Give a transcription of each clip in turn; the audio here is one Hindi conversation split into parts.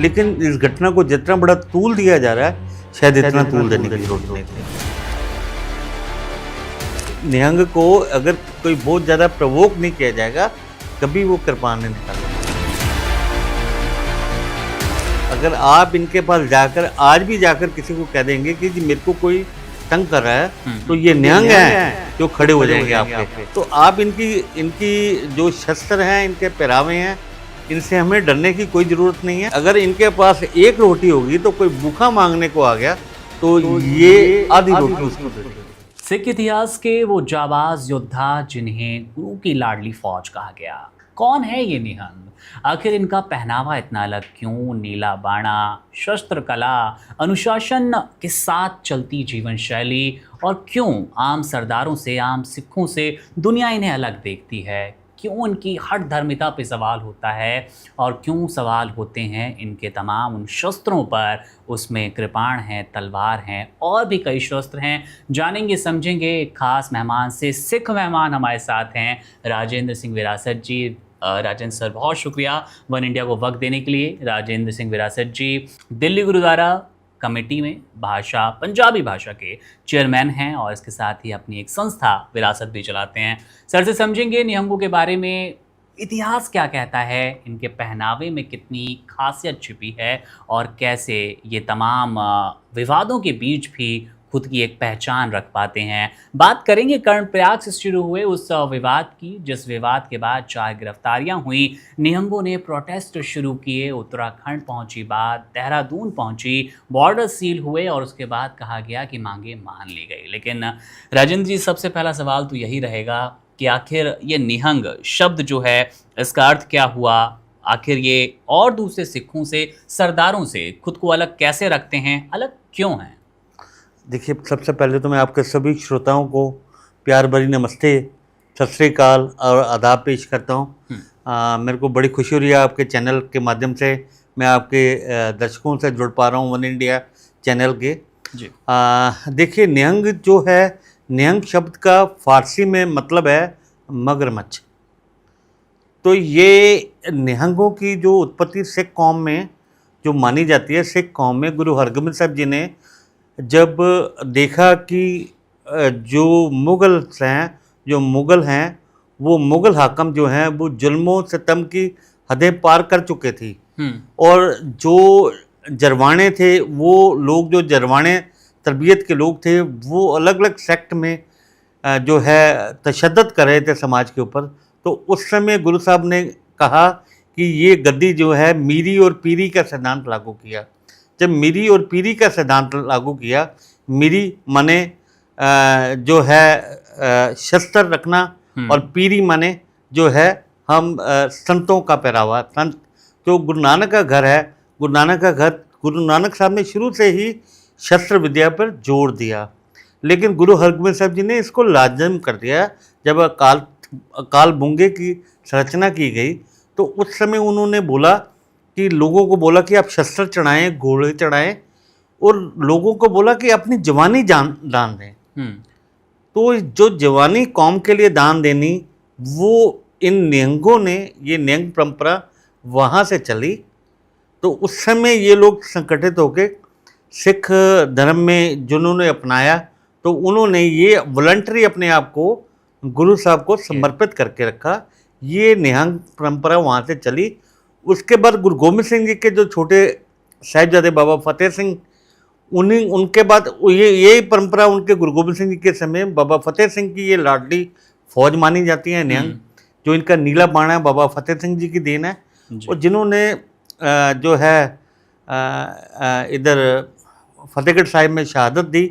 लेकिन इस घटना को जितना बड़ा तूल दिया जा रहा है, शायद इतना तूल देने की जरूरत नहीं थी। निहंग को अगर कोई बहुत ज़्यादा प्रवोक नहीं किया जाएगा, कभी वो कृपाण नहीं निकालेगा। अगर आप इनके पास जाकर आज भी जाकर किसी को कह देंगे कि जी मेरे को कोई तंग कर रहा है, तो ये निहंग हैं जो खड़े हो जाएंगे आपके। तो आप इनकी जो शस्त्र हैं, इनके पहरावे हैं, इनसे हमें डरने की कोई ज़रूरत नहीं है। अगर इनके पास एक रोटी होगी तो कोई भूखा मांगने को आ गया तो ये आधी रोटी उसको दे देंगे। सिख इतिहास के वो जाबाज योद्धा जिन्हें गुरु की लाडली फौज कहा गया, कौन है ये निहंग? आखिर इनका पहनावा इतना अलग क्यों? नीला बाणा, शस्त्र कला, अनुशासन के साथ चलती जीवन शैली, और क्यों आम सरदारों से, आम सिखों से दुनिया इन्हें अलग देखती है? क्यों उनकी हठ धर्मिता पे सवाल होता है, और क्यों सवाल होते हैं इनके तमाम उन शस्त्रों पर? उसमें कृपाण हैं, तलवार हैं, और भी कई शस्त्र हैं। जानेंगे समझेंगे एक खास मेहमान से। सिख मेहमान हमारे साथ हैं राजेंद्र सिंह विरासत जी। राजेंद्र सर, बहुत शुक्रिया वन इंडिया को वक्त देने के लिए। राजेंद्र सिंह विरासत जी दिल्ली गुरुद्वारा कमेटी में भाषा, पंजाबी भाषा के चेयरमैन हैं, और इसके साथ ही अपनी एक संस्था विरासत भी चलाते हैं। सर से समझेंगे निहंगों के बारे में, इतिहास क्या कहता है, इनके पहनावे में कितनी खासियत छिपी है, और कैसे ये तमाम विवादों के बीच भी खुद की एक पहचान रख पाते हैं। बात करेंगे कर्णप्रयाग से शुरू हुए उस विवाद की, जिस विवाद के बाद 4 गिरफ्तारियां हुई, निहंगों ने प्रोटेस्ट शुरू किए, उत्तराखंड पहुंची बात, देहरादून पहुंची, बॉर्डर सील हुए, और उसके बाद कहा गया कि मांगे मान ली गई। लेकिन राजेंद्र जी, सबसे पहला सवाल तो यही रहेगा कि आखिर ये निहंग शब्द जो है, इसका अर्थ क्या हुआ? आखिर ये और दूसरे सिखों से, सरदारों से खुद को अलग कैसे रखते हैं, अलग क्यों हैं? देखिए, सबसे पहले तो मैं आपके सभी श्रोताओं को प्यार भरी नमस्ते, सत श्री अकाल और आदाब पेश करता हूँ। मेरे को बड़ी खुशी हो रही है आपके चैनल के माध्यम से मैं आपके दर्शकों से जुड़ पा रहा हूँ, वन इंडिया चैनल के जी। देखिए, निहंग जो है, निहंग शब्द का फारसी में मतलब है मगरमच्छ। तो ये निहंगों की जो उत्पत्ति सिख कौम में जो मानी जाती है, सिख कौम में गुरु हरगोबिंद साहब जी ने जब देखा कि जो मुग़ल हैं, वो मुग़ल हाकम जो हैं वो जुल्मों सितम की हदें पार कर चुके थी, और जो जरवाने थे, वो लोग जो जरवाने तरबियत के लोग थे, वो अलग अलग सेक्ट में जो है तशद्दुद कर रहे थे समाज के ऊपर। तो उस समय गुरु साहब ने कहा कि ये गद्दी जो है, मीरी और पीरी का सिद्धांत लागू किया। जब मीरी और पीरी का सिद्धांत लागू किया, मीरी माने जो है शस्त्र रखना, और पीरी माने जो है हम संतों का पहरावा। संत जो गुरु नानक का घर है, गुरु नानक साहब ने शुरू से ही शस्त्र विद्या पर जोर दिया, लेकिन गुरु हरगोबिंद साहब जी ने इसको लाजम कर दिया। जब अकाल बुंगे की संरचना की गई, तो उस समय उन्होंने बोला कि लोगों को बोला कि आप शस्त्र चढ़ाएं, घोड़े चढ़ाएं, और लोगों को बोला कि अपनी जवानी दान दें। तो जो जवानी कौम के लिए दान देनी, वो इन निहंगों ने, ये निहंग परंपरा वहाँ से चली। तो उस समय ये लोग संगठित होकर सिख धर्म में जिन्होंने अपनाया, तो उन्होंने ये वॉलंटरी अपने आप को गुरु साहब को समर्पित करके रखा। ये निहंग परंपरा वहाँ से चली। उसके बाद गुरु गोबिंद सिंह जी के जो छोटे साहिबजादे बाबा फतेह सिंह, उनके बाद ये परंपरा उनके गुरु गोबिंद सिंह जी के समय बाबा फतेह सिंह की ये लाडली फौज मानी जाती है निहंग। जो इनका नीला बाणा बाबा फतेह सिंह जी की देन है, और जिन्होंने जो है इधर फतेहगढ़ साहिब में शहादत दी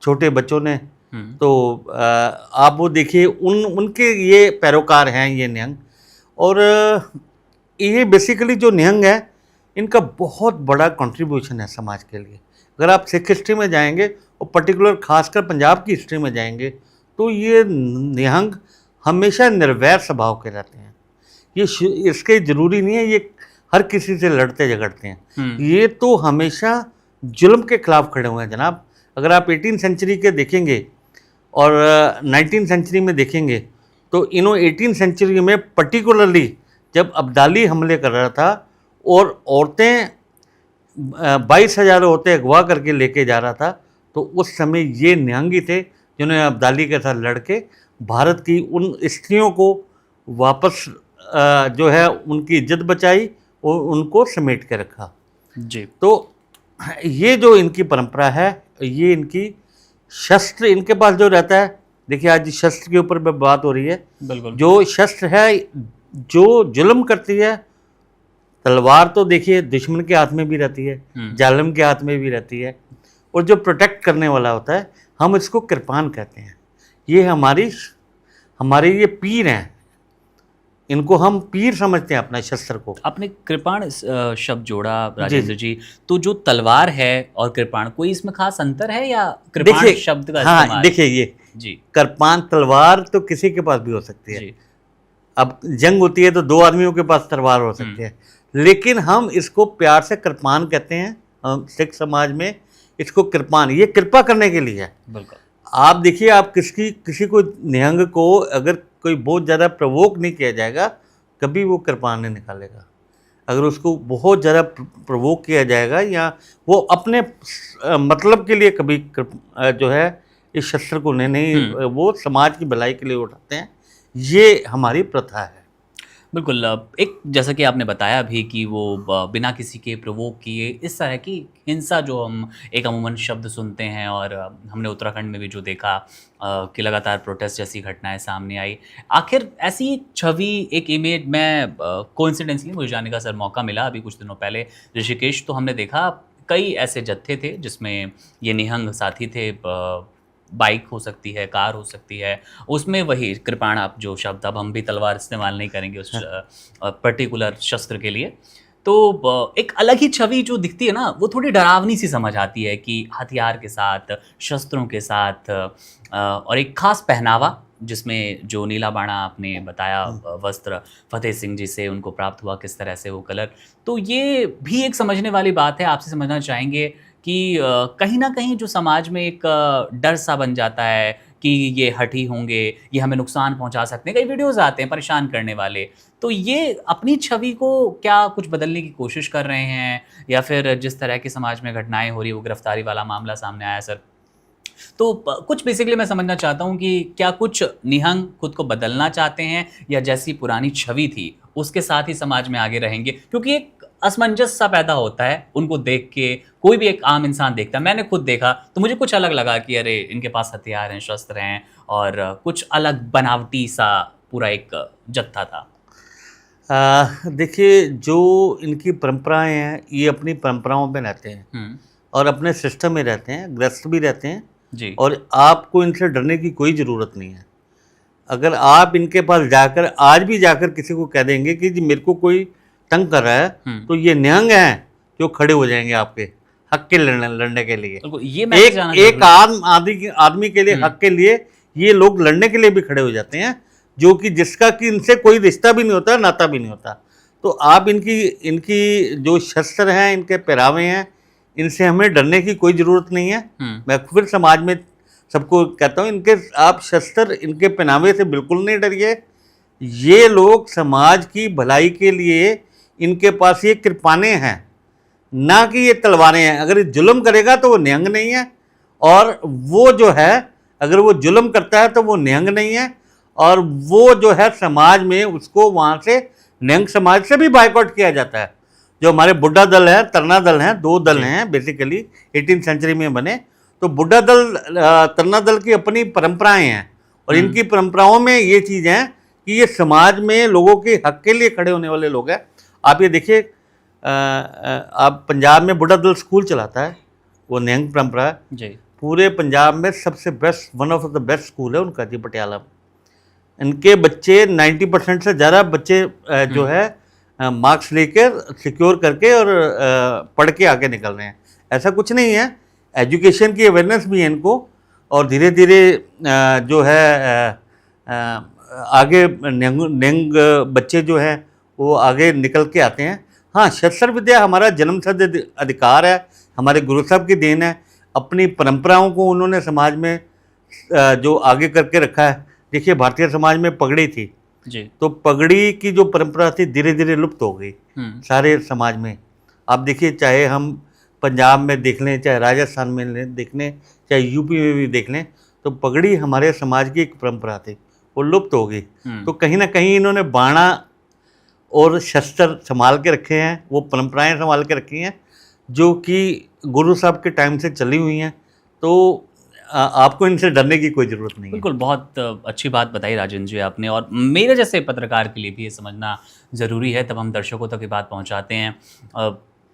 छोटे बच्चों ने। तो आप वो देखिए, उनके ये पैरोकार हैं ये निहंग। और ये बेसिकली जो निहंग है, इनका बहुत बड़ा कंट्रीब्यूशन है समाज के लिए। अगर आप सिख हिस्ट्री में जाएंगे, और पर्टिकुलर खासकर पंजाब की हिस्ट्री में जाएंगे, तो ये निहंग हमेशा निर्वैर स्वभाव के रहते हैं। ये इसके ज़रूरी नहीं है ये हर किसी से लड़ते झगड़ते हैं, ये तो हमेशा जुल्म के खिलाफ खड़े हुए हैं जनाब। अगर आप 18 सेंचुरी के देखेंगे और 19 सेंचुरी में देखेंगे, तो 18 सेंचुरी में पर्टिकुलरली जब अब्दाली हमले कर रहा था, और औरतें 22,000 औरतें अगवा करके लेके जा रहा था। तो उस समय ये निहंगी थे जिन्होंने अब्दाली के साथ लड़के भारत की उन स्त्रियों को वापस जो है उनकी इज्जत बचाई और उनको समेट के रखा। जी। तो ये जो इनकी परंपरा है, ये इनकी शस्त्र इनके पास जो रहता है, देखिए आज शस्त्र के ऊपर बात हो रही है। बिल्कुल। जो शस्त्र है, जो जुल्म करती है, तलवार तो देखिए दुश्मन के हाथ में भी रहती है, जालिम के हाथ में भी रहती है, और जो प्रोटेक्ट करने वाला होता है, हम इसको कृपान कहते हैं। ये हमारे ये पीर हैं, इनको हम पीर समझते हैं अपना शस्त्र को। आपने कृपाण शब्द जोड़ा राजेंद्र जी, तो जो तलवार है और कृपाण, कोई इसमें खास अंतर है या कृपाण देखिए, शब्द का हाँ इस्तेमाल? देखिए, ये जी कृपान तलवार तो किसी के पास भी हो सकती है। जी। अब जंग होती है तो 2 आदमियों के पास तलवार हो सकती है, लेकिन हम इसको प्यार से कृपान कहते हैं। हम सिख समाज में इसको कृपान, ये कृपा करने के लिए है। बिल्कुल। आप देखिए, आप किसी को निहंग को अगर कोई बहुत ज़्यादा प्रवोक नहीं किया जाएगा, कभी वो कृपान नहीं निकालेगा। अगर उसको बहुत ज़्यादा प्रवोक किया जाएगा या वो अपने मतलब के लिए कभी जो है इस शस्त्र को नहीं, वो समाज की भलाई के लिए उठाते हैं। ये हमारी प्रथा है। बिल्कुल। एक जैसा कि आपने बताया भी कि वो बिना किसी के प्रवोक किए इस तरह की हिंसा जो हम एक अमूमन शब्द सुनते हैं, और हमने उत्तराखंड में भी जो देखा कि लगातार प्रोटेस्ट जैसी घटनाएं सामने आई। आखिर ऐसी एक छवि, एक इमेज, मैं कोइंसिडेंसली मुझे जाने का सर मौका मिला अभी कुछ दिनों पहले ऋषिकेश, तो हमने देखा कई ऐसे जत्थे थे जिसमें ये निहंग साथी थे। बाइक हो सकती है, कार हो सकती है, उसमें वही कृपाण, आप जो शब्द, अब हम भी तलवार इस्तेमाल नहीं करेंगे उस पर्टिकुलर शस्त्र के लिए। तो एक अलग ही छवि जो दिखती है ना, वो थोड़ी डरावनी सी समझ आती है कि हथियार के साथ, शस्त्रों के साथ, और एक खास पहनावा जिसमें जो नीला बाणा आपने बताया वस्त्र फतेह सिंह जी से उनको प्राप्त हुआ, किस तरह से वो कलर, तो ये भी एक समझने वाली बात है। आपसे समझना चाहेंगे कि कहीं ना कहीं जो समाज में एक डर सा बन जाता है कि ये हठी होंगे, ये हमें नुकसान पहुंचा सकते हैं, कई वीडियोस आते हैं परेशान करने वाले, तो ये अपनी छवि को क्या कुछ बदलने की कोशिश कर रहे हैं, या फिर जिस तरह की समाज में घटनाएं हो रही है, वो गिरफ्तारी वाला मामला सामने आया सर, तो कुछ बेसिकली मैं समझना चाहता हूँ कि क्या कुछ निहंग खुद को बदलना चाहते हैं, या जैसी पुरानी छवि थी उसके साथ ही समाज में आगे रहेंगे? क्योंकि एक असमंजस सा पैदा होता है उनको देख के, कोई भी एक आम इंसान देखता है, मैंने खुद देखा तो मुझे कुछ अलग लगा कि अरे इनके पास हथियार हैं, शस्त्र हैं, और कुछ अलग बनावटी सा पूरा एक जत्था था। देखिए, जो इनकी परंपराएं हैं, ये अपनी परंपराओं में रहते हैं और अपने सिस्टम में रहते हैं, ग्रस्त भी रहते हैं जी। और आपको इनसे डरने की कोई ज़रूरत नहीं है। अगर आप इनके पास जाकर, आज भी जाकर किसी को कह देंगे कि जी मेरे को कोई तंग कर रहा है, तो ये निहंग हैं जो खड़े हो जाएंगे आपके हक के लड़ने के लिए। ये एक आदमी के लिए, हक के लिए ये लोग लड़ने के लिए भी खड़े हो जाते हैं, जो कि जिसका कि इनसे कोई रिश्ता भी नहीं होता, नाता भी नहीं होता। तो आप इनकी जो शस्त्र हैं, इनके पहरावे हैं, इनसे हमें डरने की कोई ज़रूरत नहीं है। मैं फिर समाज में सबको कहता हूँ, इनके आप शस्त्र, इनके पहनावे से बिल्कुल नहीं डरिए। ये लोग समाज की भलाई के लिए, इनके पास ये कृपानें हैं, ना कि ये तलवारें हैं। अगर ये जुल्म करेगा तो वो निहंग नहीं है, और वो जो है अगर वो जुल्म करता है तो वो निहंग नहीं है, और वो जो है समाज में उसको वहाँ से निहंग समाज से भी बाइकआउट किया जाता है। जो हमारे बुड्ढा दल है, तरना दल हैं, 2 दल हैं बेसिकली 18वीं सेंचुरी में बने। तो बुड्ढा दल, तरना दल की अपनी परंपराएं हैं, और इनकी परंपराओं में ये चीज़ है कि ये समाज में लोगों के हक के लिए खड़े होने वाले लोग हैं। आप ये देखिए, आप पंजाब में बुड्ढा दल स्कूल चलाता है, वो निहंग परंपरा है जी। पूरे पंजाब में सबसे best, one of the best school है उनका जी, पटियाला में। इनके बच्चे 90% से ज़्यादा बच्चे जो है मार्क्स लेकर सिक्योर करके और पढ़ के आगे निकल रहे हैं। ऐसा कुछ नहीं है, एजुकेशन की अवेयरनेस भी है इनको, और धीरे धीरे जो है आगे निहंग बच्चे जो हैं वो आगे निकल के आते हैं। हाँ, शस्त्र विद्या हमारा जन्मसिद्ध अधिकार है, हमारे गुरु साहब की देन है। अपनी परंपराओं को उन्होंने समाज में जो आगे करके रखा है। देखिए, भारतीय समाज में पगड़ी थी, जी। तो पगड़ी की जो परंपरा थी धीरे धीरे लुप्त हो गई सारे समाज में। आप देखिए, चाहे हम पंजाब में देख लें, चाहे राजस्थान में देख लें, चाहे यूपी में भी देख लें, तो पगड़ी हमारे समाज की एक परंपरा थी, वो लुप्त हो गई। तो कहीं ना कहीं इन्होंने बाणा और शस्त्र संभाल के रखे हैं, वो परंपराएं संभाल के रखी हैं जो कि गुरु साहब के टाइम से चली हुई हैं। तो आपको इनसे डरने की कोई ज़रूरत नहीं है। बिल्कुल, बहुत अच्छी बात बताई राजन जी आपने, और मेरे जैसे पत्रकार के लिए भी ये समझना ज़रूरी है, तब हम दर्शकों तक ये बात पहुंचाते हैं।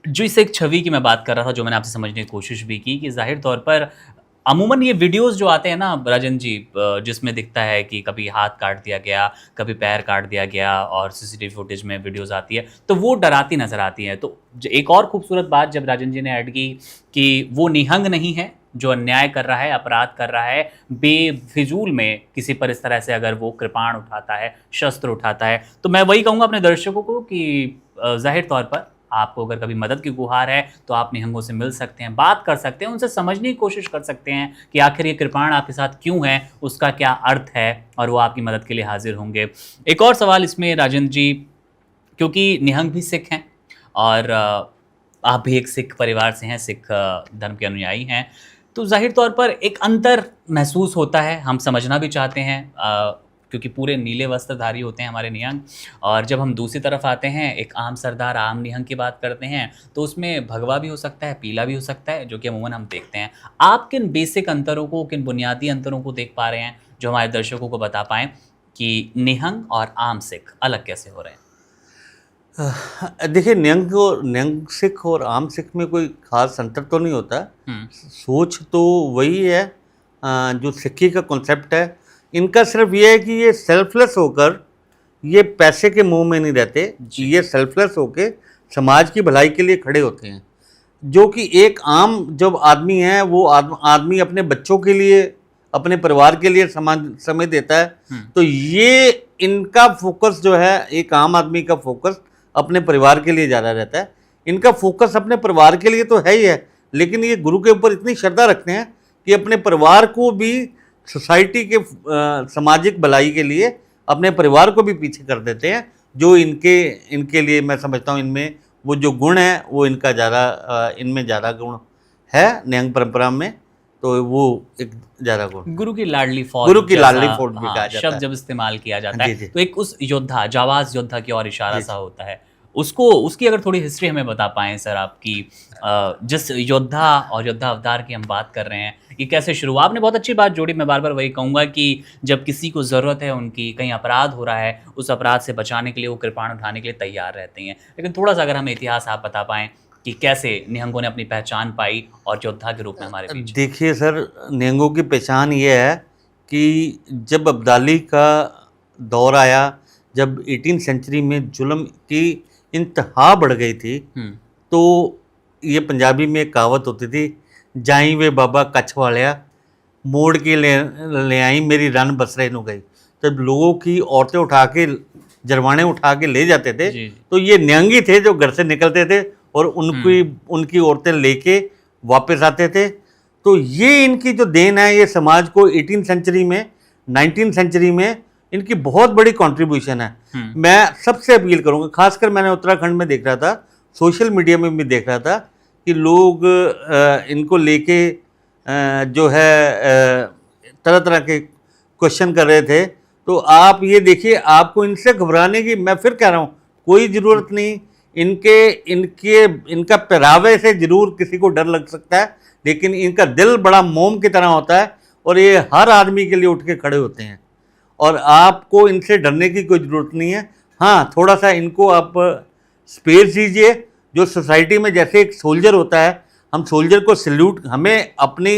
जो इस एक छवि की मैं बात कर रहा था, जो मैंने आपसे समझने की कोशिश भी की, कि ज़ाहिर तौर पर अमूमन ये वीडियोज़ जो आते हैं ना राजन जी, जिसमें दिखता है कि कभी हाथ काट दिया गया, कभी पैर काट दिया गया, और सीसीटीवी फुटेज में वीडियोज़ आती है, तो वो डराती नज़र आती हैं। तो एक और खूबसूरत बात जब राजन जी ने ऐड की कि वो निहंग नहीं है जो अन्याय कर रहा है, अपराध कर रहा है, बेफिजूल में किसी पर इस तरह से अगर वो कृपाण उठाता है, शस्त्र उठाता है, तो मैं वही कहूँगा अपने दर्शकों को कि ज़ाहिर तौर पर आपको अगर कभी मदद की गुहार है तो आप निहंगों से मिल सकते हैं, बात कर सकते हैं, उनसे समझने की कोशिश कर सकते हैं कि आखिर ये कृपाण आपके साथ क्यों है, उसका क्या अर्थ है, और वो आपकी मदद के लिए हाजिर होंगे। एक और सवाल इसमें राजन जी, क्योंकि निहंग भी सिख हैं और आप भी एक सिख परिवार से हैं, सिख धर्म के अनुयायी हैं, तो ज़ाहिर तौर पर एक अंतर महसूस होता है, हम समझना भी चाहते हैं, क्योंकि पूरे नीले वस्त्रधारी होते हैं हमारे निहंग। और जब हम दूसरी तरफ आते हैं, एक आम सरदार आम निहंग की बात करते हैं, तो उसमें भगवा भी हो सकता है, पीला भी हो सकता है, जो कि अमूमन हम देखते हैं। आप किन बेसिक अंतरों को, किन बुनियादी अंतरों को देख पा रहे हैं जो हमारे दर्शकों को बता पाएँ कि निहंग और आम सिख अलग कैसे हो रहे हैं? देखिए, निहंग सिख और आम सिख में कोई खास अंतर तो नहीं होता। सोच तो वही है, जो सिक्की का कॉन्सेप्ट है, इनका सिर्फ ये है कि ये सेल्फलेस होकर, ये पैसे के मुंह में नहीं रहते, ये सेल्फलेस होके समाज की भलाई के लिए खड़े होते हैं। जो कि एक आम जब आदमी है, वो आदमी अपने बच्चों के लिए, अपने परिवार के लिए समय देता है। तो ये इनका फोकस जो है, एक आम आदमी का फोकस अपने परिवार के लिए ज़्यादा रहता है। इनका फोकस अपने परिवार के लिए तो है ही है, लेकिन ये गुरु के ऊपर इतनी श्रद्धा रखते हैं कि अपने परिवार को भी, सोसाइटी के सामाजिक भलाई के लिए अपने परिवार को भी पीछे कर देते हैं। जो इनके लिए मैं समझता हूँ, इनमें वो जो गुण है वो इनका ज़्यादा, इनमें ज़्यादा गुण है निहंग परंपरा में, तो वो एक ज़्यादा गुण। गुरु की लाडली फौज, गुरु की लाडली फौज भी कहा जाता है, शब्द जब इस्तेमाल किया जाता जी, है, जी। तो एक उस योद्धा, जाबाज योद्धा की और इशारा जी, सा होता है, उसको, उसकी अगर थोड़ी हिस्ट्री हमें बता पाएं सर, आपकी जिस योद्धा और योद्धा अवतार की हम बात कर रहे हैं, ये कैसे शुरू हुआ? आपने बहुत अच्छी बात जोड़ी, मैं बार बार वही कहूँगा कि जब किसी को ज़रूरत है उनकी, कहीं अपराध हो रहा है, उस अपराध से बचाने के लिए वो कृपाण उठाने के लिए तैयार रहते हैं। लेकिन थोड़ा सा अगर हमें इतिहास आप बता पाएँ कि कैसे निहंगों ने अपनी पहचान पाई और योद्धा के रूप में हमारे बीच। देखिए सर, निहंगों की पहचान ये है कि जब अब्दाली का दौर आया, जब 18वीं सेंचुरी में जुल्म की इंतहा बढ़ गई थी, तो ये पंजाबी में एक कहावत होती थी, जाई वे बाबा कच्छ वालिया, मोड़ के ले आई मेरी रन बसरे नु गई। जब लोगों की औरतें उठा के, जरवाने उठा के ले जाते थे, तो ये निहंग ही थे जो घर से निकलते थे और उनकी औरतें लेके वापस आते थे। तो ये इनकी जो देन है, ये समाज को 18वीं सेंचुरी में, 19वीं सेंचुरी में इनकी बहुत बड़ी कंट्रीब्यूशन है। मैं सबसे अपील करूंगा, खासकर मैंने उत्तराखंड में देख रहा था, सोशल मीडिया में भी देख रहा था कि लोग इनको लेके जो है तरह तरह के क्वेश्चन कर रहे थे। तो आप ये देखिए, आपको इनसे घबराने की, मैं फिर कह रहा हूँ, कोई ज़रूरत नहीं। इनका पहरावे से ज़रूर किसी को डर लग सकता है, लेकिन इनका दिल बड़ा मोम की तरह होता है और ये हर आदमी के लिए उठ के खड़े होते हैं, और आपको इनसे डरने की कोई ज़रूरत नहीं है। हाँ, थोड़ा सा इनको आप स्पेस दीजिए। जो सोसाइटी में जैसे एक सोल्जर होता है, हम सोल्जर को सल्यूट, हमें अपनी,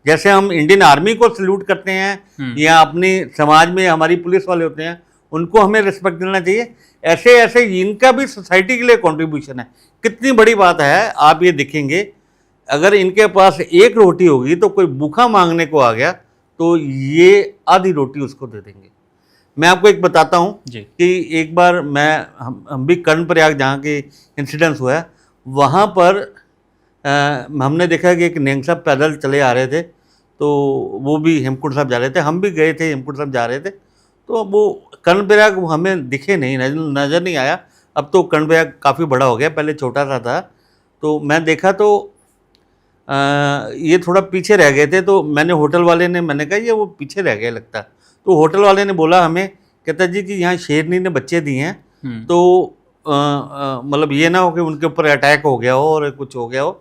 जैसे हम इंडियन आर्मी को सल्यूट करते हैं या अपनी समाज में हमारी पुलिस वाले होते हैं, उनको हमें रिस्पेक्ट देना चाहिए। ऐसे ऐसे इनका भी सोसाइटी के लिए कंट्रीब्यूशन है। कितनी बड़ी बात है, आप ये देखेंगे, अगर इनके पास एक रोटी होगी तो कोई भूखा मांगने को आ गया तो ये आधी रोटी उसको दे देंगे। मैं आपको एक बताता हूँ कि एक बार हम भी कर्णप्रयाग, जहाँ के इंसिडेंस हुआ है, वहाँ पर हमने देखा कि एक निहंग साहब पैदल चले आ रहे थे, तो वो भी हेमकुंड साहब जा रहे थे, हम भी गए थे, हेमकुंड साहब जा रहे थे। तो वो कर्णप्रयाग हमें दिखे नहीं, नज़र नहीं आया। अब तो कर्णप्रयाग काफ़ी बड़ा हो गया, पहले छोटा सा था। तो मैं देखा तो ये थोड़ा पीछे रह गए थे। तो मैंने होटल वाले ने, मैंने कहा ये वो पीछे रह गए लगता। तो होटल वाले ने बोला हमें, कहता जी कि यहाँ शेरनी ने बच्चे दिए हैं, तो मतलब ये ना हो कि उनके ऊपर अटैक हो गया हो और कुछ हो गया हो।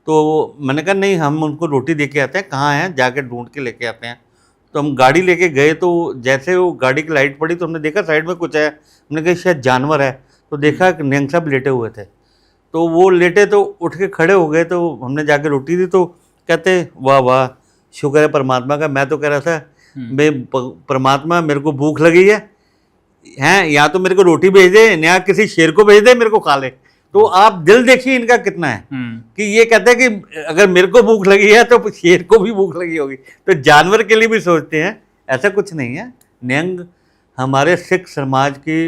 तो मैंने कहा नहीं, हम उनको रोटी दे के आते हैं, कहाँ हैं जाके ढूंढ के लेके आते हैं। तो हम गाड़ी लेके गए, तो जैसे वो गाड़ी की लाइट पड़ी तो हमने देखा साइड में कुछ है। हमने कहा शायद जानवर है। तो देखा कि निहंग साहब लेटे हुए थे। तो वो लेटे तो उठ के खड़े हो गए। तो हमने जाके रोटी दी तो कहते वाह वाह, शुक्र है परमात्मा का। मैं तो कह रहा था मैं परमात्मा मेरे को भूख लगी है, या तो मेरे को रोटी भेज दे या किसी शेर को भेज दे मेरे को खा ले। तो आप दिल देखिए इनका कितना है कि ये कहते हैं कि अगर मेरे को भूख लगी है तो शेर को भी भूख लगी होगी। तो जानवर के लिए भी सोचते हैं, ऐसा कुछ नहीं है। निहंग हमारे सिख समाज की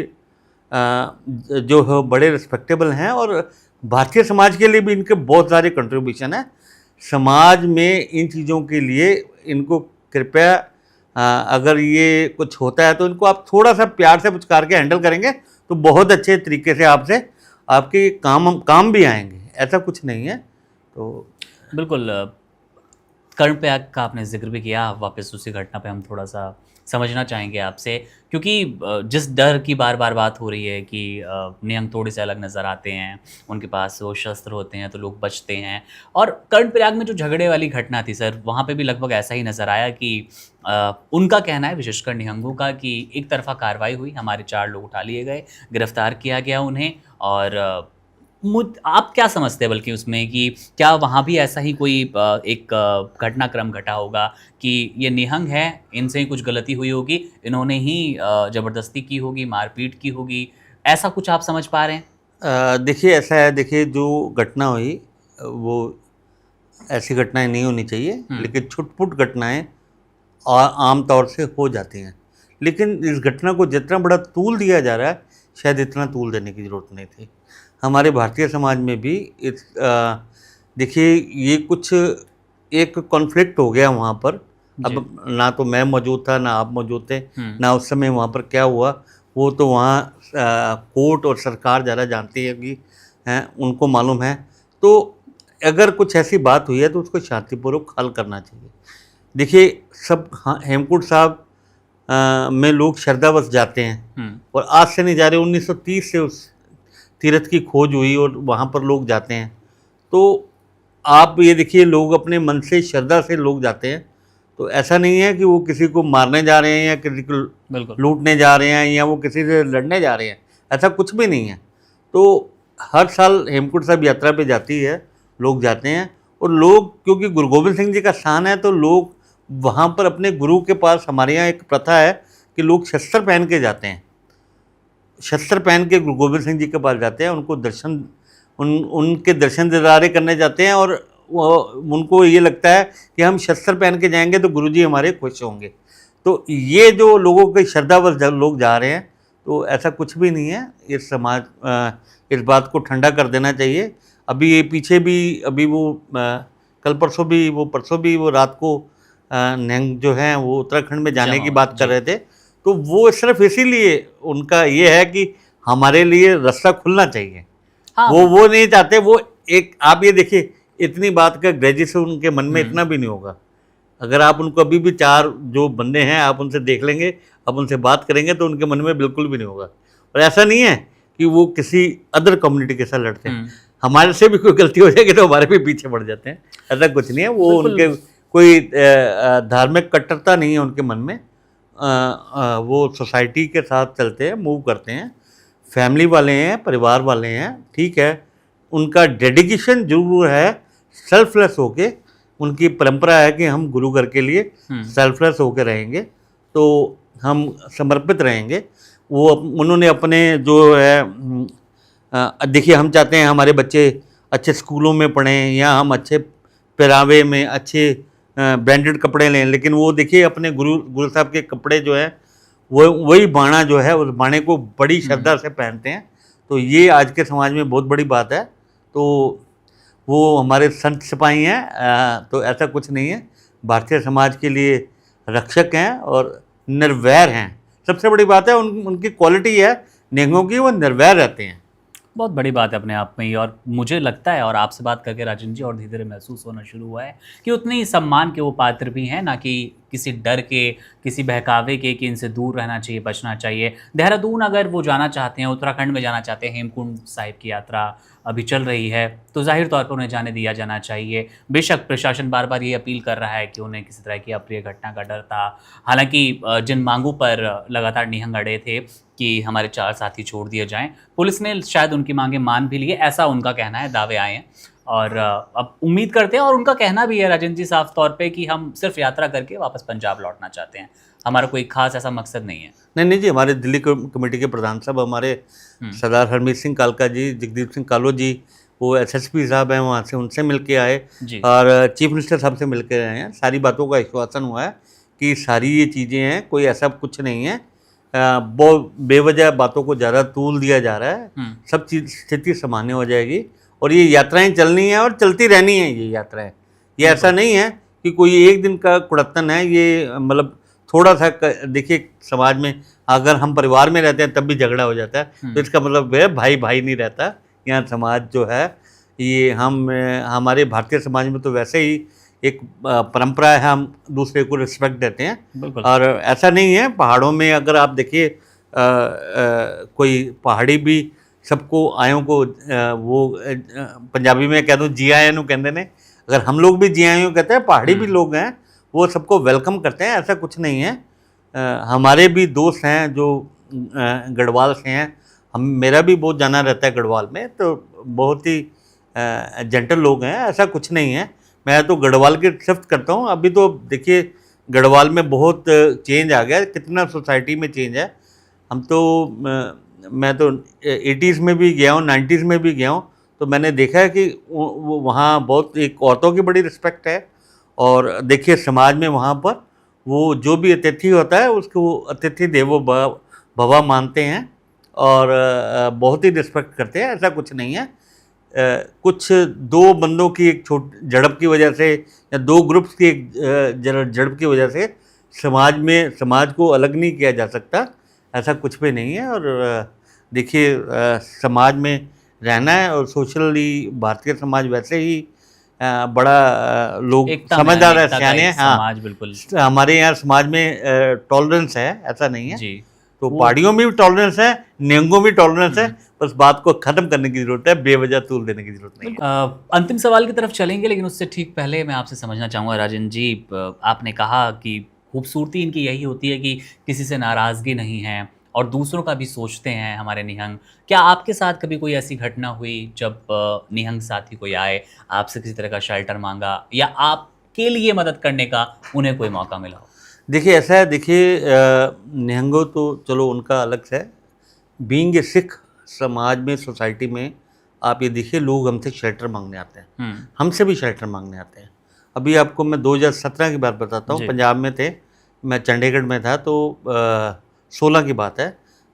जो है बड़े रिस्पेक्टेबल हैं, और भारतीय समाज के लिए भी इनके बहुत सारे कंट्रीब्यूशन है। समाज में इन चीज़ों के लिए इनको कृपया, अगर ये कुछ होता है तो इनको आप थोड़ा सा प्यार से पुचकार के हैंडल करेंगे तो बहुत अच्छे तरीके से आपसे आपके काम भी आएंगे, ऐसा कुछ नहीं है। तो बिल्कुल, कर्णप्रयाग का आपने जिक्र भी किया। वापस उसी घटना पे हम थोड़ा सा समझना चाहेंगे आपसे, क्योंकि जिस डर की बार बार बात हो रही है कि निहंग थोड़े से अलग नज़र आते हैं, उनके पास वो शस्त्र होते हैं तो लोग बचते हैं। और कर्णप्रयाग में जो झगड़े वाली घटना थी सर, वहाँ पे भी लगभग ऐसा ही नज़र आया कि उनका कहना है, विशेषकर निहंगों का, कि एक तरफा कार्रवाई हुई, हमारे 4 लोग उठा लिए गए, गिरफ्तार किया गया उन्हें। और आप क्या समझते हैं बल्कि उसमें कि क्या वहाँ भी ऐसा ही कोई एक घटनाक्रम घटा होगा कि ये निहंग है, इनसे ही कुछ गलती हुई होगी, इन्होंने ही ज़बरदस्ती की होगी, मारपीट की होगी, ऐसा कुछ आप समझ पा रहे हैं? देखिए ऐसा है, देखिए जो घटना हुई वो ऐसी घटनाएं नहीं होनी चाहिए, लेकिन छुटपुट घटनाएं आम तौर से हो जाती हैं। लेकिन इस घटना को जितना बड़ा तूल दिया जा रहा है, शायद इतना तूल देने की ज़रूरत नहीं थी। हमारे भारतीय समाज में भी देखिए ये कुछ एक कॉन्फ्लिक्ट हो गया वहाँ पर। अब ना तो मैं मौजूद था, ना आप मौजूद थे, ना उस समय वहाँ पर क्या हुआ वो तो वहाँ कोर्ट और सरकार ज़्यादा जानती है कि उनको मालूम है। तो अगर कुछ ऐसी बात हुई है तो उसको शांतिपूर्वक हल करना चाहिए। देखिए सब हेमकूट साहब में लोग श्रद्धावश जाते हैं, और आज से नहीं जा रहे, 1930 से उस तीर्थ की खोज हुई और वहाँ पर लोग जाते हैं। तो आप ये देखिए लोग अपने मन से श्रद्धा से लोग जाते हैं। तो ऐसा नहीं है कि वो किसी को मारने जा रहे हैं या किसी को लूटने जा रहे हैं या वो किसी से लड़ने जा रहे हैं, ऐसा कुछ भी नहीं है। तो हर साल हेमकूट साहब यात्रा पे जाती है, लोग जाते हैं। और लोग, क्योंकि गुरु गोबिंद सिंह जी का स्थान है, तो लोग वहाँ पर अपने गुरु के पास, हमारे यहाँ एक प्रथा है कि लोग शस्त्र पहन के जाते हैं, शस्त्र पहन के गुरु गोबिंद सिंह जी के पास जाते हैं, उनको दर्शन उनके दर्शन दीदारे करने जाते हैं। और उनको ये लगता है कि हम शस्त्र पहन के जाएंगे तो गुरुजी हमारे खुश होंगे। तो ये जो लोगों के श्रद्धावश लोग जा रहे हैं, तो ऐसा कुछ भी नहीं है। इस समाज इस बात को ठंडा कर देना चाहिए। अभी ये पीछे भी, अभी वो कल परसों भी, वो परसों भी वो रात को निहंग जो हैं वो उत्तराखंड में जाने की बात कर रहे थे। तो वो सिर्फ इसीलिए उनका ये है कि हमारे लिए रास्ता खुलना चाहिए। हाँ। वो नहीं चाहते। वो एक, आप ये देखिए, इतनी बात का ग्रेजुएशन उनके मन में इतना भी नहीं होगा। अगर आप उनको अभी भी 4 जो बंदे हैं आप उनसे देख लेंगे, आप उनसे बात करेंगे तो उनके मन में बिल्कुल भी नहीं होगा। और ऐसा नहीं है कि वो किसी अदर कम्युनिटी के साथ लड़ते हैं। हमारे से भी कोई गलती हो जाएगी तो हमारे भी पीछे पड़ जाते हैं, ऐसा कुछ नहीं है। वो उनके कोई धार्मिक कट्टरता नहीं है उनके मन में। वो सोसाइटी के साथ चलते हैं, मूव करते हैं, फैमिली वाले हैं, परिवार वाले हैं, ठीक है। उनका डेडिकेशन जरूर है, सेल्फलेस होके। उनकी परंपरा है कि हम गुरु घर के लिए सेल्फलेस होकर रहेंगे, तो हम समर्पित रहेंगे। वो उन्होंने अपने जो है, देखिए हम चाहते हैं हमारे बच्चे अच्छे स्कूलों में पढ़ें या हम अच्छे पहरावे में अच्छे ब्रांडेड कपड़े लें, लेकिन वो देखिए अपने गुरु साहब के कपड़े जो है वो वही बाणा जो है, उस बाणे को बड़ी श्रद्धा से पहनते हैं। तो ये आज के समाज में बहुत बड़ी बात है। तो वो हमारे संत सिपाही हैं, तो ऐसा कुछ नहीं है। भारतीय समाज के लिए रक्षक हैं और निर्वैर हैं, सबसे बड़ी बात है उनकी क्वालिटी है निहंगों की, वो निर्वैर रहते हैं। बहुत बड़ी बात है अपने आप में ही। और मुझे लगता है, और आपसे बात करके राजन जी और धीरे धीरे महसूस होना शुरू हुआ है कि उतने ही सम्मान के वो पात्र भी हैं, ना कि किसी डर के, किसी बहकावे के कि इनसे दूर रहना चाहिए, बचना चाहिए। देहरादून अगर वो जाना चाहते हैं, उत्तराखंड में जाना चाहते हैं, हेमकुंड साहिब की यात्रा अभी चल रही है, तो जाहिर तौर पर उन्हें जाने दिया जाना चाहिए। बेशक प्रशासन बार बार ये अपील कर रहा है कि उन्हें किसी तरह की अप्रिय घटना का डर था। हालांकि जिन मांगों पर लगातार निहंग अड़े थे कि हमारे 4 साथी छोड़ दिए जाएं, पुलिस ने शायद उनकी मांगें मान भी ली है, ऐसा उनका कहना है, दावे आए हैं। और अब उम्मीद करते हैं, और उनका कहना भी है राजन जी साफ तौर पे, कि हम सिर्फ यात्रा करके वापस पंजाब लौटना चाहते हैं, हमारा कोई खास ऐसा मकसद नहीं है। नहीं जी, हमारे दिल्ली कमेटी के प्रधान साहब, हमारे सरदार हरमीत सिंह कालका जी, जगदीप सिंह कालो जी, वो एसएसपी साहब हैं वहाँ से, उनसे मिल के आए और चीफ मिनिस्टर साहब से मिल के आए हैं। सारी बातों का आश्वासन हुआ है कि सारी ये चीज़ें हैं, कोई ऐसा कुछ नहीं है, बहुत बेवजह बातों को ज़्यादा तूल दिया जा रहा है। सब चीज़ स्थिति सामान्य हो जाएगी और ये यात्राएं चलनी है और चलती रहनी है। ये यात्राएं, ये ऐसा नहीं है कि कोई एक दिन का कुड़त्तन है। ये मतलब थोड़ा सा देखिए, समाज में अगर हम परिवार में रहते हैं तब भी झगड़ा हो जाता है, तो इसका मतलब है भाई भाई नहीं रहता। यहाँ समाज जो है ये हमारे भारतीय समाज में तो वैसे ही एक परंपरा है, हम दूसरे को रिस्पेक्ट देते हैं। और ऐसा नहीं है, पहाड़ों में अगर आप देखिए कोई पहाड़ी भी सबको आयों को वो पंजाबी में कह दूँ जी आयों कहते हैं, अगर हम लोग भी जी आयों कहते हैं, पहाड़ी भी लोग हैं वो सबको वेलकम करते हैं, ऐसा कुछ नहीं है। हमारे भी दोस्त हैं जो गढ़वाल से हैं, मेरा भी बहुत जाना रहता है गढ़वाल में, तो बहुत ही जेंटल लोग हैं, ऐसा कुछ नहीं है। मैं तो गढ़वाल की शिफ्ट करता हूँ। अभी तो देखिए गढ़वाल में बहुत चेंज आ गया, कितना सोसाइटी में चेंज है। हम तो मैं तो 80s में भी गया हूँ, 90s में भी गया हूँ, तो मैंने देखा है कि वहाँ बहुत एक औरतों की बड़ी रिस्पेक्ट है। और देखिए समाज में वहाँ पर वो जो भी अतिथि होता है उसको अतिथि देवो भव मानते हैं और बहुत ही रिस्पेक्ट करते हैं, ऐसा कुछ नहीं है। कुछ दो बंदों की एक झड़प की वजह से या दो ग्रुप्स की एक झड़प की वजह से समाज को अलग नहीं किया जा सकता, ऐसा कुछ भी नहीं है। और देखिए समाज में रहना है और सोशली भारतीय समाज वैसे ही बड़ा लोग समझदार है, सियाने हैं। हाँ, बिल्कुल हमारे यहाँ समाज में टॉलरेंस है, ऐसा नहीं है जी। तो पहाड़ियों में भी टॉलरेंस है, निहंगों में टॉलरेंस है, बस बात को खत्म करने की जरूरत है, बेवजह तूल देने की जरूरत नहीं है। अंतिम सवाल की तरफ चलेंगे, लेकिन उससे ठीक पहले मैं आपसे समझना चाहूँगा राजन जी, आपने कहा कि खूबसूरती इनकी यही होती है कि किसी से नाराज़गी नहीं है और दूसरों का भी सोचते हैं हमारे निहंग। क्या आपके साथ कभी कोई ऐसी घटना हुई जब निहंग साथी कोई आए, आपसे किसी तरह का शेल्टर मांगा या आपके लिए मदद करने का उन्हें कोई मौका मिला हो? देखिए ऐसा है, देखिए निहंगों तो चलो उनका अलग है। बीइंग ए सिख समाज में, सोसाइटी में आप ये देखिए लोग हमसे शेल्टर मांगने आते हैं, हमसे भी शेल्टर मांगने आते हैं। अभी आपको मैं 2017 की बात बताता हूँ, पंजाब में थे, मैं चंडीगढ़ में था, तो 16 की बात है।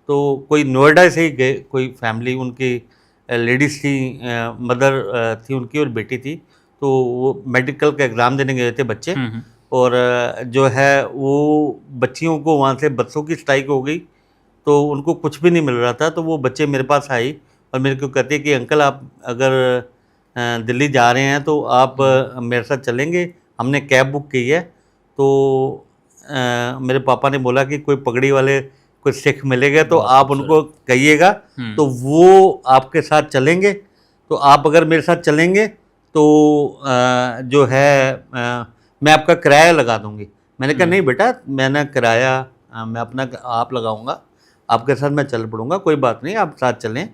तो कोई नोएडा से ही गए, कोई फैमिली, उनकी लेडीज़ थी, मदर थी उनकी और बेटी थी, तो वो मेडिकल का एग्ज़ाम देने गए थे बच्चे। और जो है वो बच्चियों को वहाँ से बच्चों की स्ट्राइक हो गई, तो उनको कुछ भी नहीं मिल रहा था। तो वो बच्चे मेरे पास आई और मेरे को कहते कि अंकल आप अगर दिल्ली जा रहे हैं तो आप मेरे साथ चलेंगे, हमने कैब बुक की है। तो मेरे पापा ने बोला कि कोई पगड़ी वाले कोई सिख मिलेगा तो आप उनको कहिएगा तो वो आपके साथ चलेंगे। तो आप अगर मेरे साथ चलेंगे तो जो है मैं आपका किराया लगा दूंगी। मैंने कहा नहीं बेटा, मैंने किराया मैं अपना आप लगाऊंगा, आपके साथ मैं चल पड़ूंगा, कोई बात नहीं, आप साथ चलें।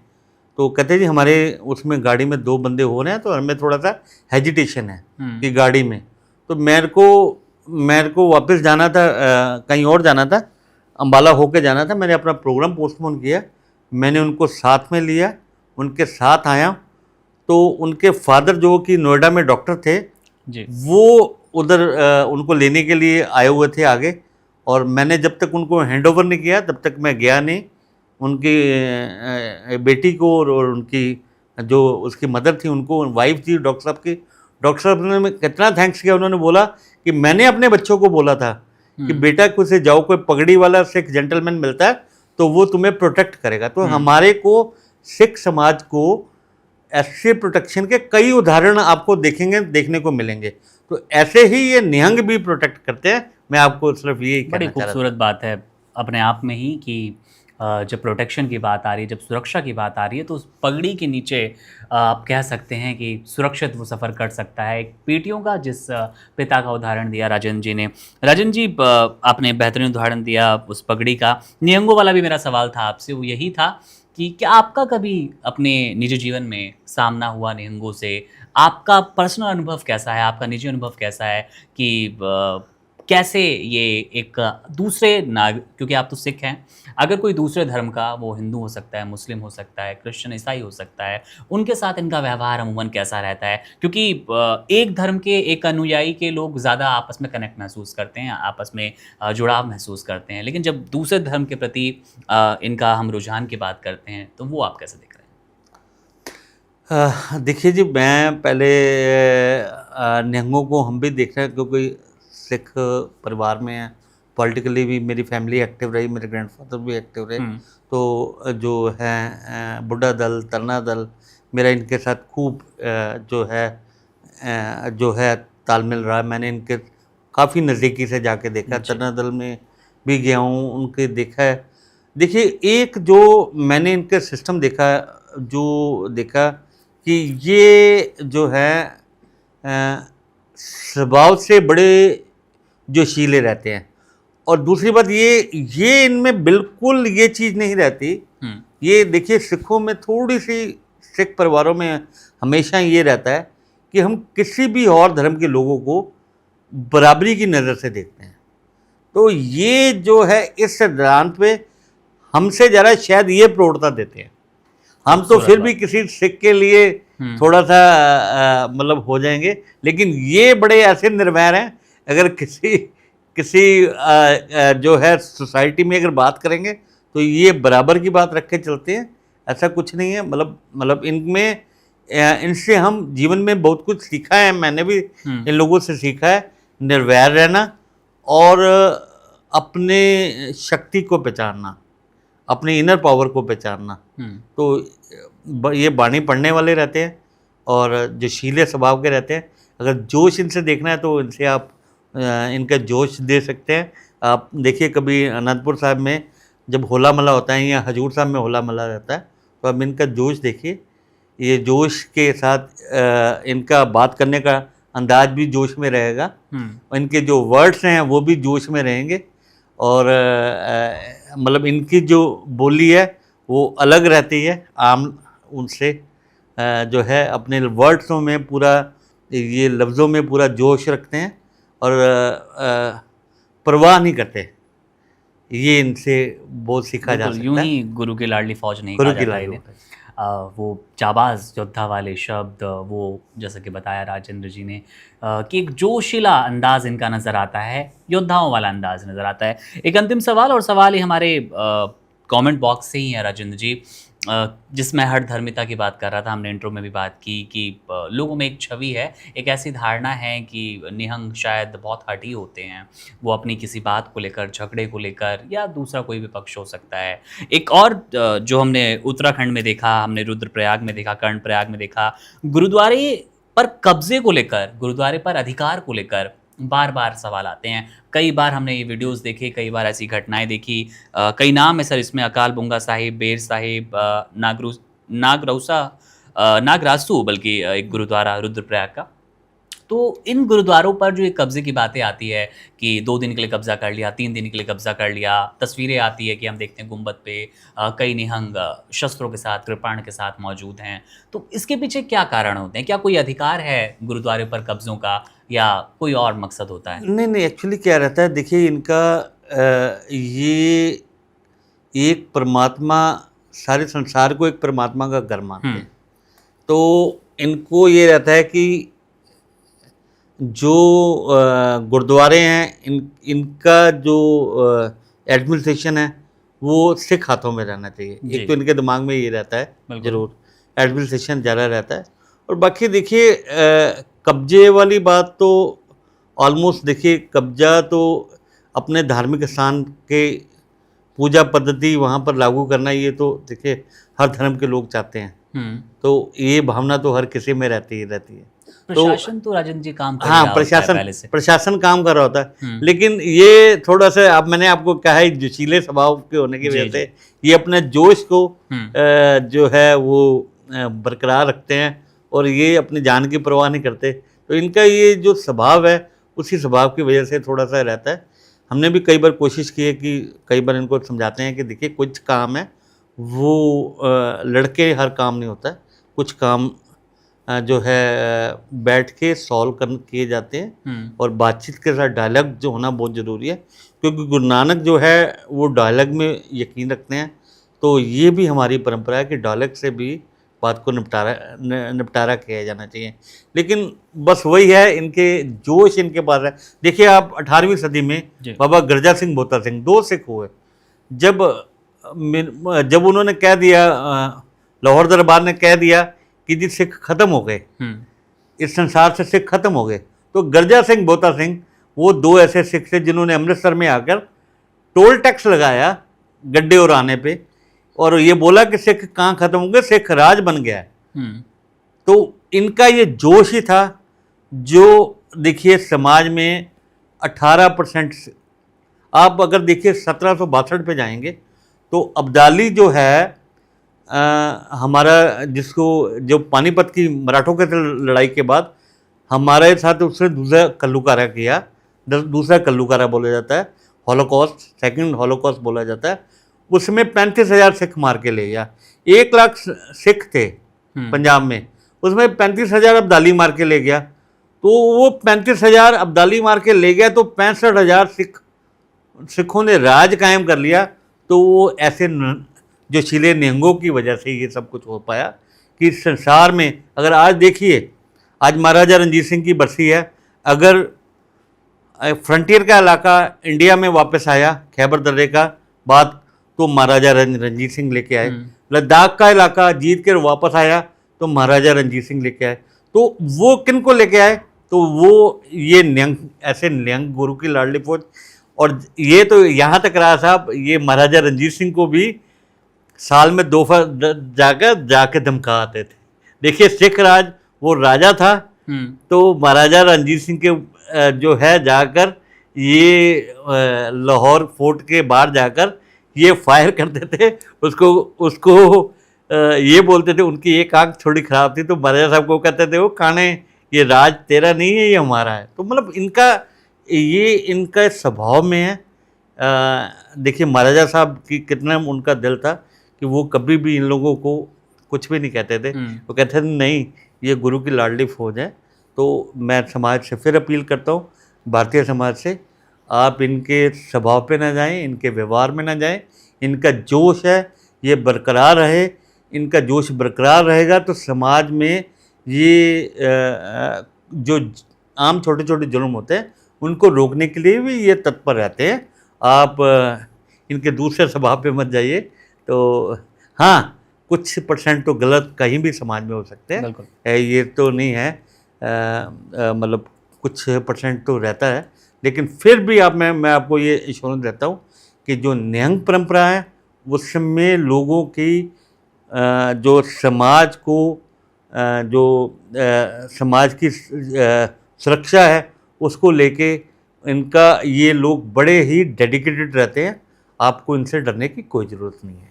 तो कहते जी हमारे उसमें गाड़ी में 2 बंदे हो रहे हैं, तो हमें थोड़ा सा हेजिटेशन है कि गाड़ी में। तो मेरे को वापस जाना था, कहीं और जाना था, अम्बाला होके जाना था। मैंने अपना प्रोग्राम पोस्टपोन किया, मैंने उनको साथ में लिया, उनके साथ आया। तो उनके फादर जो कि नोएडा में डॉक्टर थे जी, वो उधर उनको लेने के लिए आए हुए थे आगे। और मैंने जब तक उनको हैंड ओवर नहीं किया तब तक मैं गया नहीं। उनकी बेटी को और उनकी जो उसकी मदर थी, उनको, वाइफ थी डॉक्टर साहब की, डॉक्टर साहब ने कितना थैंक्स किया। उन्होंने बोला कि मैंने अपने बच्चों को बोला था कि बेटा कुछ जाओ, कोई पगड़ी वाला सिख जेंटलमैन मिलता है तो वो तुम्हें प्रोटेक्ट करेगा। तो हमारे को सिख समाज को ऐसे प्रोटेक्शन के कई उदाहरण आपको देखने को मिलेंगे। तो ऐसे ही ये निहंग भी प्रोटेक्ट करते हैं। मैं आपको सिर्फ यही कहना बड़ी चाह रहा था। खूबसूरत बात है अपने आप में ही कि जब प्रोटेक्शन की बात आ रही है, जब सुरक्षा की बात आ रही है, तो उस पगड़ी के नीचे आप कह सकते हैं कि सुरक्षित वो सफ़र कर सकता है। एक बेटियों का जिस पिता का उदाहरण दिया राजन जी ने, राजन जी आपने बेहतरीन उदाहरण दिया उस पगड़ी का। नियंगों वाला भी मेरा सवाल था आपसे, वो यही था कि क्या आपका कभी अपने निजी जीवन में सामना हुआ निहंगों से? आपका पर्सनल अनुभव कैसा है, आपका निजी अनुभव कैसा है कि कैसे ये एक दूसरे नाग, क्योंकि आप तो सिख हैं, अगर कोई दूसरे धर्म का, वो हिंदू हो सकता है, मुस्लिम हो सकता है, क्रिश्चियन, ईसाई हो सकता है, उनके साथ इनका व्यवहार अमूमन कैसा रहता है? क्योंकि एक धर्म के, एक अनुयायी के लोग ज़्यादा आपस में कनेक्ट महसूस करते हैं, आपस में जुड़ाव महसूस करते हैं, लेकिन जब दूसरे धर्म के प्रति इनका हम रुझान की बात करते हैं तो वो आप कैसे देख रहे हैं? देखिए जी, मैं पहले निहंगों को हम भी देख रहे हैं क्योंकि सिख परिवार में है। पॉलिटिकली भी मेरी फैमिली एक्टिव रही, मेरे ग्रैंडफादर भी एक्टिव रहे। तो जो है बुड्ढा दल, तरना दल, मेरा इनके साथ खूब जो है तालमेल रहा। मैंने इनके काफ़ी नज़दीकी से जाके देखा, तरना दल में भी गया हूँ, उनके देखा है। देखिए, एक जो मैंने इनके सिस्टम देखा कि ये जो है स्वभाव से बड़े जोशीले रहते हैं। और दूसरी बात ये इनमें बिल्कुल ये चीज़ नहीं रहती। ये देखिए, सिखों में थोड़ी सी, सिख परिवारों में हमेशा ये रहता है कि हम किसी भी और धर्म के लोगों को बराबरी की नज़र से देखते हैं। तो ये जो है, इस सिद्धांत पे हमसे ज़रा शायद ये प्रौढ़ता देते हैं। हम तो फिर भी किसी सिख के लिए थोड़ा सा मतलब हो जाएंगे, लेकिन ये बड़े ऐसे निर्वैर हैं। अगर किसी जो है सोसाइटी में अगर बात करेंगे तो ये बराबर की बात रख के चलते हैं। ऐसा कुछ नहीं है। मतलब इनमें इनसे हम जीवन में बहुत कुछ सीखा है। मैंने भी इन लोगों से सीखा है निर्वैर रहना और अपने शक्ति को पहचानना, अपनी इनर पावर को पहचानना। तो ये बाणी पढ़ने वाले रहते हैं और जोशीले स्वभाव के रहते हैं। अगर जोश इनसे देखना है तो इनसे आप इनका जोश दे सकते हैं। आप देखिए, कभी अनंतपुर साहब में जब होला महला होता है या हजूर साहब में होला महला रहता है, तो आप इनका जोश देखिए। ये जोश के साथ इनका बात करने का अंदाज भी जोश में रहेगा, इनके जो वर्ड्स हैं वो भी जोश में रहेंगे। और मतलब इनकी जो बोली है वो अलग रहती है आम उनसे। जो है अपने वर्ड्सों में पूरा, ये लफ्ज़ों में पूरा जोश रखते हैं और परवाह नहीं करते। ये इनसे बहुत सीखा जा सकता है। यूं ही गुरु की लाडली फौज नहीं कहा जाता इन्हें। वो जाबाज योद्धा वाले शब्द, वो जैसा कि बताया राजेंद्र जी ने कि एक जोशीला अंदाज इनका नज़र आता है, योद्धाओं वाला अंदाज नज़र आता है। एक अंतिम सवाल, और सवाल ही हमारे कमेंट बॉक्स से ही है राजेंद्र जी, जिसमें हठ धर्मिता की बात कर रहा था। हमने इंट्रो में भी बात की कि लोगों में एक छवि है, एक ऐसी धारणा है कि निहंग शायद बहुत हठी होते हैं, वो अपनी किसी बात को लेकर, झगड़े को लेकर, या दूसरा कोई भी पक्ष हो सकता है। एक और जो हमने उत्तराखंड में देखा, हमने रुद्रप्रयाग में देखा, कर्णप्रयाग में देखा, गुरुद्वारे पर कब्जे को लेकर, गुरुद्वारे पर अधिकार को लेकर बार बार सवाल आते हैं। कई बार हमने ये वीडियोस देखे, कई बार ऐसी घटनाएं देखी। कई नाम है सर इसमें, अकाल बुंगा साहिब, बेर साहिब, नागरासू, बल्कि एक गुरुद्वारा रुद्रप्रयाग का। तो इन गुरुद्वारों पर जो एक कब्जे की बातें आती है कि 2 दिन के लिए कब्जा कर लिया, 3 दिन के लिए कब्जा कर लिया, तस्वीरें आती है कि हम देखते हैं गुंबद पे कई निहंग शस्त्रों के साथ, कृपाण के साथ मौजूद हैं। तो इसके पीछे क्या कारण होते हैं? क्या कोई अधिकार है गुरुद्वारे पर कब्जों का, या कोई और मकसद होता है? नहीं, एक्चुअली क्या रहता है, देखिए इनका ये एक परमात्मा, सारे संसार को एक परमात्मा का घर मानते हैं। तो इनको ये रहता है कि जो गुरुद्वारे हैं, इनका जो एडमिनिस्ट्रेशन है वो सिख हाथों में रहना चाहिए। एक तो इनके दिमाग में ये रहता है, जरूर एडमिनिस्ट्रेशन ज़्यादा रहता है। और बाकी देखिए, कब्जे वाली बात तो ऑलमोस्ट, देखिए कब्जा तो अपने धार्मिक स्थान के पूजा पद्धति वहाँ पर लागू करना, ये तो देखिए हर धर्म के लोग चाहते हैं। तो ये भावना तो हर किसी में रहती है। प्रशासन तो राजन जी काम कर हाँ, रहा होता है पहले से। प्रशासन काम कर रहा होता है, लेकिन ये थोड़ा सा, अब मैंने आपको कहा है, जोशीले स्वभाव के होने की वजह से ये अपने जोश को जो है वो बरकरार रखते हैं और ये अपनी जान की परवाह नहीं करते। तो इनका ये जो स्वभाव है, उसी स्वभाव की वजह से थोड़ा सा रहता है। हमने भी कई बार कोशिश की है कि कई बार इनको समझाते हैं कि देखिए कुछ काम है वो लड़के हर काम नहीं होता है, कुछ काम जो है बैठ के सॉल्व किए जाते हैं और बातचीत के साथ डायलॉग जो होना बहुत ज़रूरी है, क्योंकि गुरु नानक जो है वो डायलॉग में यकीन रखते हैं। तो ये भी हमारी परंपरा है कि डायलॉग से भी बात को निपटारा किया जाना चाहिए। लेकिन बस वही है, इनके जोश इनके पास है। देखिए आप 18वीं सदी में बाबा गरजा सिंह बोता सिंह 2 सिख हुए। जब उन्होंने कह दिया, लाहौर दरबार ने कह दिया कि जी सिख खत्म हो गए, इस संसार से सिख खत्म हो गए, तो गरजा सिंह बोता सिंह वो 2 ऐसे सिख थे जिन्होंने अमृतसर में आकर टोल टैक्स लगाया गड्ढे और आने पे, और ये बोला कि सिख कहाँ खत्म हो गए, सिख राज बन गया है। तो इनका ये जोश ही था जो देखिए समाज में 18%, आप अगर देखिए 1762 पे जाएंगे तो अब्दाली जो है हमारा, जिसको जो पानीपत की मराठों के लड़ाई के बाद हमारे साथ उसने दूसरा कल्लूकारा किया, दूसरा कल्लूकारा बोला जाता है, हॉलोकॉस्ट, सेकंड हॉलोकॉस्ट बोला जाता है। उसमें 35,000 सिख मार के ले गया। 1 लाख सिख थे पंजाब में, उसमें 35,000 अब्दाली मार के ले गया। तो वो 35,000 अब्दाली मार के ले गया तो 65,000 सिखों ने राज कायम कर लिया। तो वो ऐसे जोशीले निहंगों की वजह से ये सब कुछ हो पाया कि संसार में, अगर आज देखिए, आज महाराजा रणजीत सिंह की बरसी है, अगर फ्रंटियर का इलाका इंडिया में वापस आया खैबर दर्रे का बाद, तो महाराजा रणजीत सिंह लेके आए। लद्दाख का इलाका जीत कर वापस आया तो महाराजा रणजीत सिंह लेके आए। तो वो किन को लेके आए, तो वो ये निहंग, ऐसे निहंग गुरु की लाडली फौज। और ये तो यहाँ तक रहा साहब, ये महाराजा रणजीत सिंह को भी साल में 2 जाके धमका आते थे। देखिए सिख राज, वो राजा था, तो महाराजा रणजीत सिंह के जो है जाकर ये लाहौर फोर्ट के बाहर जाकर ये फायर करते थे, उसको ये बोलते थे, उनकी एक आंख थोड़ी ख़राब थी तो महाराजा साहब को कहते थे, वो काने ये राज तेरा नहीं है, ये हमारा है। तो मतलब इनका स्वभाव में है। देखिए महाराजा साहब की कितना उनका दिल था कि वो कभी भी इन लोगों को कुछ भी नहीं कहते थे। वो कहते थे नहीं, ये गुरु की लाडली फौज है। तो मैं समाज से फिर अपील करता हूँ, भारतीय समाज से, आप इनके स्वभाव पे ना जाएं, इनके व्यवहार में ना जाएं। इनका जोश है ये बरकरार रहे। इनका जोश बरकरार रहेगा तो समाज में ये जो आम छोटे छोटे जुल्म होते हैं उनको रोकने के लिए भी ये तत्पर रहते हैं। आप इनके दूसरे स्वभाव पे मत जाइए। तो हाँ, कुछ % तो गलत कहीं भी समाज में हो सकते हैं, ये तो नहीं है, मतलब कुछ % तो रहता है, लेकिन फिर भी मैं आपको ये एश्योरेंस देता हूँ कि जो निहंग परंपरा है उसमें लोगों की जो समाज को जो समाज की सुरक्षा है उसको लेके इनका ये लोग बड़े ही डेडिकेटेड रहते हैं। आपको इनसे डरने की कोई ज़रूरत नहीं है।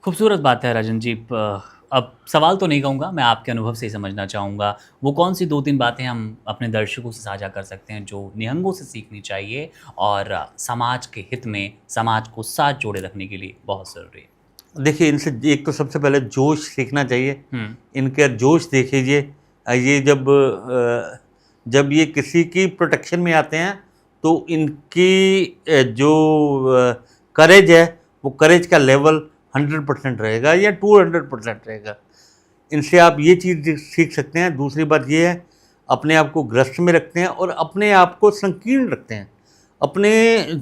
खूबसूरत बात है राजन जी। अब सवाल तो नहीं कहूँगा, मैं आपके अनुभव से ही समझना चाहूँगा, वो कौन सी 2-3 बातें हम अपने दर्शकों से साझा कर सकते हैं जो निहंगों से सीखनी चाहिए और समाज के हित में, समाज को साथ जोड़े रखने के लिए बहुत ज़रूरी है? देखिए, इनसे एक तो सबसे पहले जोश सीखना चाहिए। इनका जोश देखिए, ये जब ये किसी की प्रोटेक्शन में आते हैं तो इनकी जो करेज है वो करेज का लेवल 100% रहेगा या 200% रहेगा। इनसे आप ये चीज़ सीख सकते हैं। दूसरी बात ये है, अपने आप को ग्रस्त में रखते हैं और अपने आप को संकीर्ण रखते हैं। अपने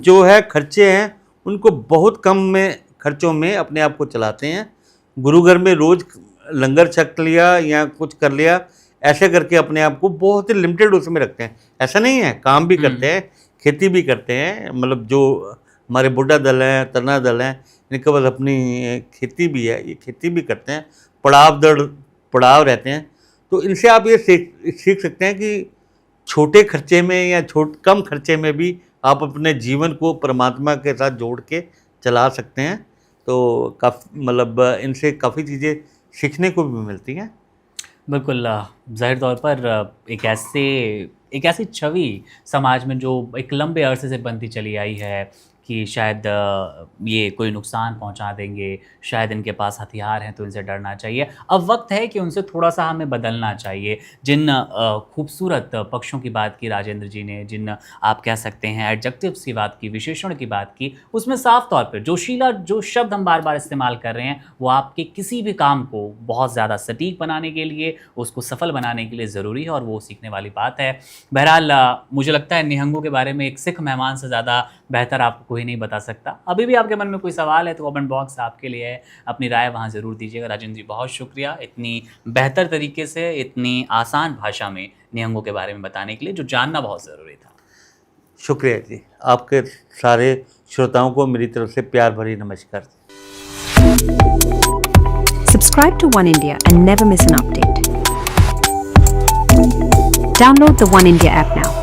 जो है खर्चे हैं उनको बहुत कम में खर्चों में अपने आप को चलाते हैं। गुरु घर में रोज़ लंगर छक लिया या कुछ कर लिया, ऐसे करके अपने आप को बहुत ही लिमिटेड उसमें रखते हैं। ऐसा नहीं है, काम भी करते हैं खेती भी करते हैं, मतलब जो हमारे बुड्ढा दल हैं, तरना दल हैं, इनके पास अपनी खेती भी है, ये खेती भी करते हैं, पड़ाव रहते हैं। तो इनसे आप ये सीख सकते हैं कि छोटे खर्चे में या कम खर्चे में भी आप अपने जीवन को परमात्मा के साथ जोड़ के चला सकते हैं। तो काफ़ी मतलब इनसे काफ़ी चीज़ें सीखने को भी मिलती हैं। बिल्कुल, ज़ाहिर तौर पर एक ऐसी छवि समाज में जो एक लंबे अरसे से बनती चली आई है कि शायद ये कोई नुकसान पहुंचा देंगे, शायद इनके पास हथियार हैं तो इनसे डरना चाहिए। अब वक्त है कि उनसे थोड़ा-सा हमें बदलना चाहिए। जिन खूबसूरत पक्षों की बात की राजेंद्र जी ने, जिन आप कह सकते हैं एडजेक्टिव्स की बात की, विशेषण की बात की, उसमें साफ तौर पे जोशीला जो शब्द हम बार-बार इस्तेमाल कर रहे हैं, वो आपके किसी भी काम को बहुत ज़्यादा सटीक बनाने के लिए, उसको सफल बनाने के लिए ज़रूरी है और वो सीखने वाली बात है। बहरहाल मुझे लगता है निहंगों के बारे में एक सिख मेहमान से ज़्यादा बेहतर आपको कोई नहीं बता सकता। अभी भी आपके मन में कोई सवाल है तो कमेंट बॉक्स आपके लिए है, अपनी राय वहाँ ज़रूर दीजिएगा। राजेंद्र जी, बहुत शुक्रिया इतनी बेहतर तरीके से, इतनी आसान भाषा में निहंगों के बारे में बताने के लिए, जो जानना बहुत ज़रूरी था। शुक्रिया जी, आपके सारे श्रोताओं को मेरी तरफ से प्यार भरी नमस्कार। Subscribe to One India and never miss an update. Download the One India app now.